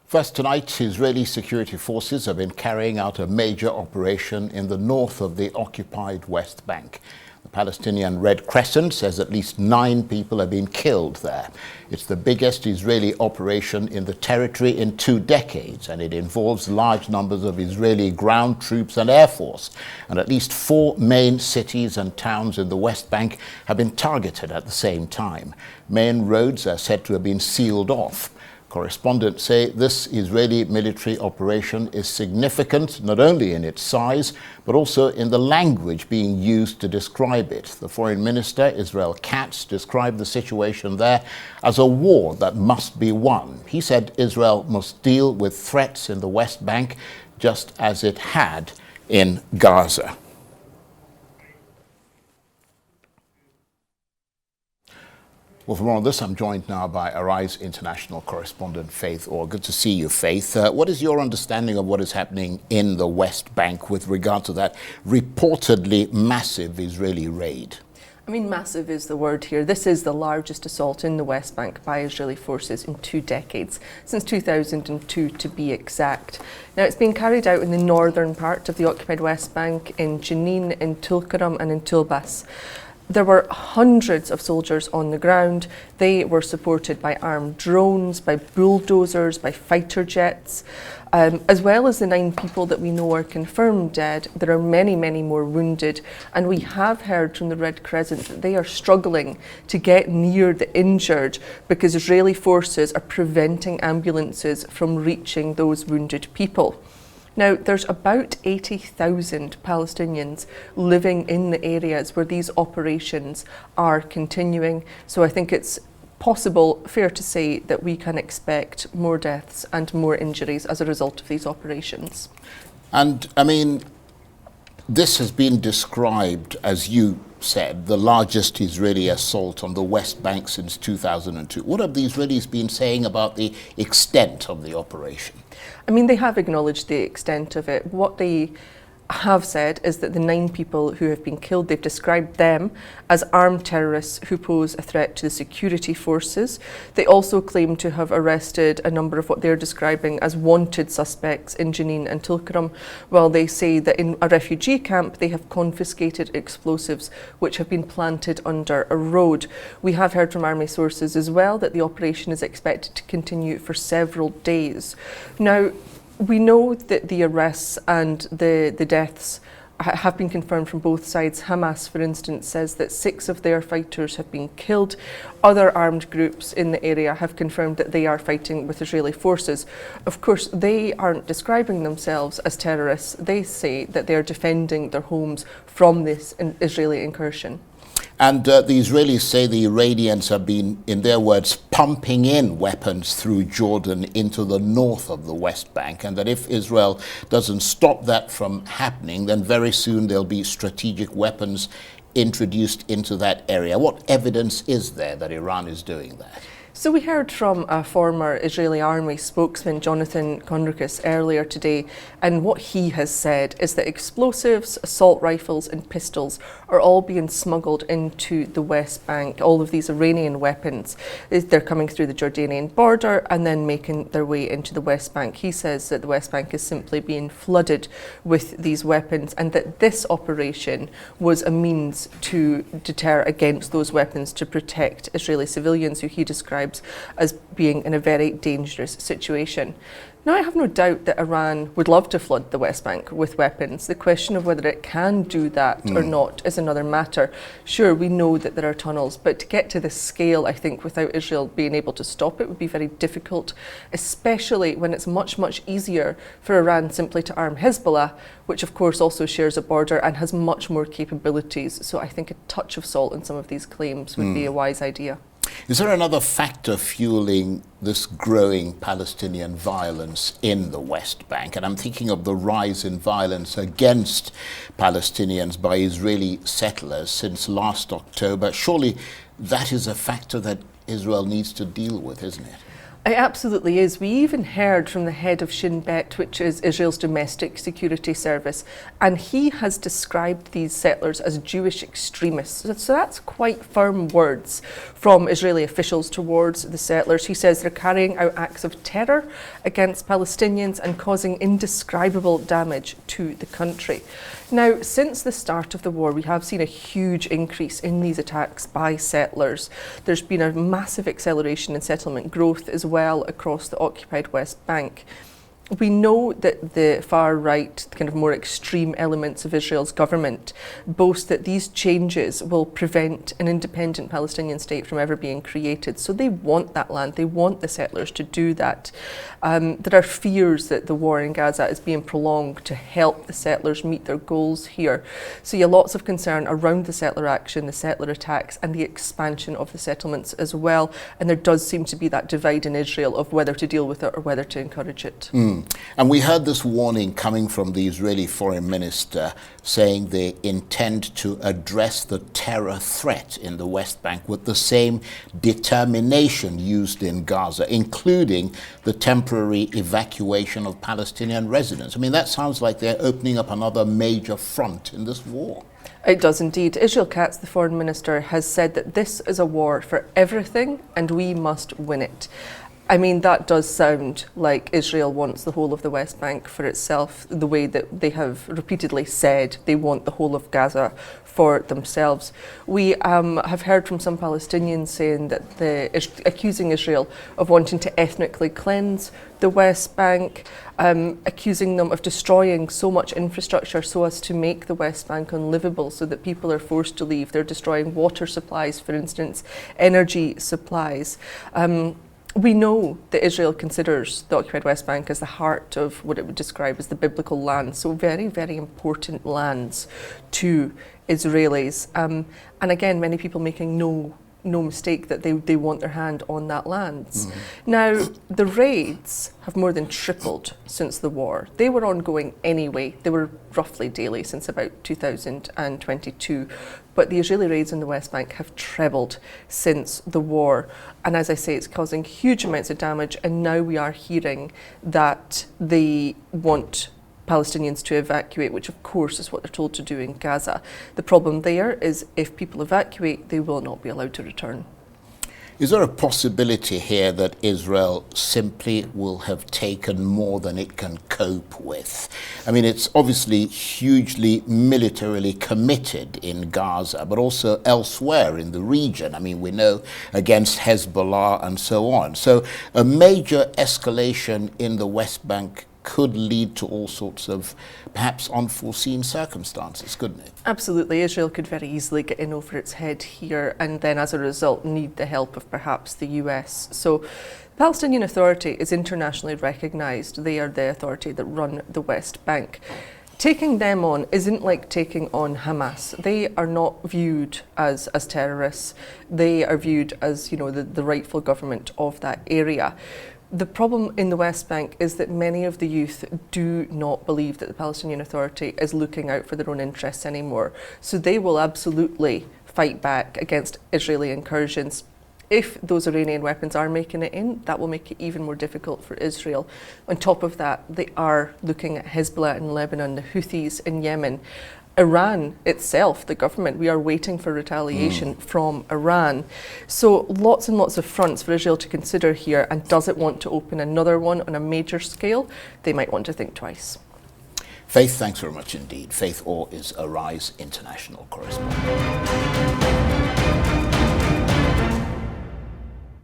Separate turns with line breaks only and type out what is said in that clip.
First tonight, Israeli security forces have been carrying out a major operation in the north of the occupied West Bank. The Palestinian Red Crescent says at least 9 people have been killed there. It's the biggest Israeli operation in the territory in 2 decades, and it involves large numbers of Israeli ground troops and air force. And at least 4 main cities and towns in the West Bank have been targeted at the same time. Main roads are said to have been sealed off. Correspondents say this Israeli military operation is significant not only in its size, but also in the language being used to describe it. The Foreign Minister, Israel Katz, described the situation there as a war that must be won. He said Israel must deal with threats in the West Bank just as it had in Gaza. Well, for more on this, I'm joined now by Arise international correspondent Faith Orr. Good to see you, Faith. What is your understanding of what is happening in the West Bank with regard to that reportedly massive Israeli raid?
I mean, massive is the word here. This is the largest assault in the West Bank by Israeli forces in 2 decades, since 2002 to be exact. Now, it's being carried out in the northern part of the occupied West Bank, in Jenin, in Tulkarem and in Tulbas. There were hundreds of soldiers on the ground. They were supported by armed drones, by bulldozers, by fighter jets, as well as the 9 people that we know are confirmed dead. There are many, many more wounded, and we have heard from the Red Crescent that they are struggling to get near the injured because Israeli forces are preventing ambulances from reaching those wounded people. Now, there's about 80,000 Palestinians living in the areas where these operations are continuing. So I think it's possible, fair to say, that we can expect more deaths and more injuries as a result of these operations.
And, I mean, this has been described, as you said, the largest Israeli assault on the West Bank since 2002. What have the Israelis been saying about the extent of the operation?
I mean, they have acknowledged the extent of it. What they have said is that the 9 people who have been killed, they've described them as armed terrorists who pose a threat to the security forces. They also claim to have arrested a number of what they're describing as wanted suspects in Jenin and Tulkarem, while they say that in a refugee camp they have confiscated explosives which have been planted under a road. We have heard from army sources as well that the operation is expected to continue for several days. Now, we know that the arrests and the deaths have been confirmed from both sides. Hamas, for instance, says that 6 of their fighters have been killed. Other armed groups in the area have confirmed that they are fighting with Israeli forces. Of course, they aren't describing themselves as terrorists. They say that they are defending their homes from this Israeli incursion.
And the Israelis say the Iranians have been, in their words, pumping in weapons through Jordan into the north of the West Bank, and that if Israel doesn't stop that from happening, then very soon there'll be strategic weapons introduced into that area. What evidence is there that Iran is doing that?
So we heard from a former Israeli army spokesman, Jonathan Conricus, earlier today, and what he has said is that explosives, assault rifles and pistols are all being smuggled into the West Bank. All of these Iranian weapons, they're coming through the Jordanian border and then making their way into the West Bank. He says that the West Bank is simply being flooded with these weapons, and that this operation was a means to deter against those weapons, to protect Israeli civilians who he described as being in a very dangerous situation. Now, I have no doubt that Iran would love to flood the West Bank with weapons. The question of whether it can do that or not is another matter. Sure, we know that there are tunnels, but to get to this scale, I think, without Israel being able to stop it would be very difficult, especially when it's much, much easier for Iran simply to arm Hezbollah, which of course also shares a border and has much more capabilities. So I think a touch of salt in some of these claims would be a wise idea.
Is there another factor fueling this growing Palestinian violence in the West Bank? And I'm thinking of the rise in violence against Palestinians by Israeli settlers since last October. Surely that is a factor that Israel needs to deal with, isn't it?
It absolutely is. We even heard from the head of Shin Bet, which is Israel's domestic security service, and he has described these settlers as Jewish extremists. So that's quite firm words from Israeli officials towards the settlers. He says they're carrying out acts of terror against Palestinians and causing indescribable damage to the country. Now, since the start of the war, we have seen a huge increase in these attacks by settlers. There's been a massive acceleration in settlement growth as well across the occupied West Bank. We know that the far right, kind of more extreme elements of Israel's government boast that these changes will prevent an independent Palestinian state from ever being created. So they want that land, they want the settlers to do that. There are fears that the war in Gaza is being prolonged to help the settlers meet their goals here. So you have lots of concern around the settler action, the settler attacks, and the expansion of the settlements as well. And there does seem to be that divide in Israel of whether to deal with it or whether to encourage it.
And we heard this warning coming from the Israeli foreign minister saying they intend to address the terror threat in the West Bank with the same determination used in Gaza, including the temporary evacuation of Palestinian residents. I mean, that sounds like they're opening up another major front in this war.
It does indeed. Israel Katz, the foreign minister, has said that this is a war for everything and we must win it. I mean, that does sound like Israel wants the whole of the West Bank for itself, the way that they have repeatedly said they want the whole of Gaza for themselves. We have heard from some Palestinians saying that accusing Israel of wanting to ethnically cleanse the West Bank, accusing them of destroying so much infrastructure so as to make the West Bank unlivable so that people are forced to leave. They're destroying water supplies, for instance, energy supplies. We know that Israel considers the occupied West Bank as the heart of what it would describe as the biblical land, so very, very important lands to Israelis. And again, many people making no mistake that they want their hand on that land. Now, the raids have more than tripled since the war. They were ongoing anyway. They were roughly daily since about 2022. But the Israeli raids in the West Bank have trebled since the war. And as I say, it's causing huge amounts of damage. And now we are hearing that they want Palestinians to evacuate, which of course is what they're told to do in Gaza. The problem there is if people evacuate, they will not be allowed to return.
Is there a possibility here that Israel simply will have taken more than it can cope with? I mean, it's obviously hugely militarily committed in Gaza, but also elsewhere in the region. I mean, we know against Hezbollah and so on. So a major escalation in the West Bank could lead to all sorts of perhaps unforeseen circumstances, couldn't it?
Absolutely. Israel could very easily get in over its head here and then as a result need the help of perhaps the US. So the Palestinian Authority is internationally recognised. They are the authority that run the West Bank. Taking them on isn't like taking on Hamas. They are not viewed as terrorists. They are viewed as, you know, the rightful government of that area. The problem in the West Bank is that many of the youth do not believe that the Palestinian Authority is looking out for their own interests anymore. So they will absolutely fight back against Israeli incursions. If those Iranian weapons are making it in, that will make it even more difficult for Israel. On top of that, they are looking at Hezbollah in Lebanon, the Houthis in Yemen. Iran itself, the government, we are waiting for retaliation from Iran. So lots and lots of fronts for Israel to consider here, and does it want to open another one on a major scale? They might want to think twice.
Faith, thanks very much indeed. Faith Orr is Arise International correspondent.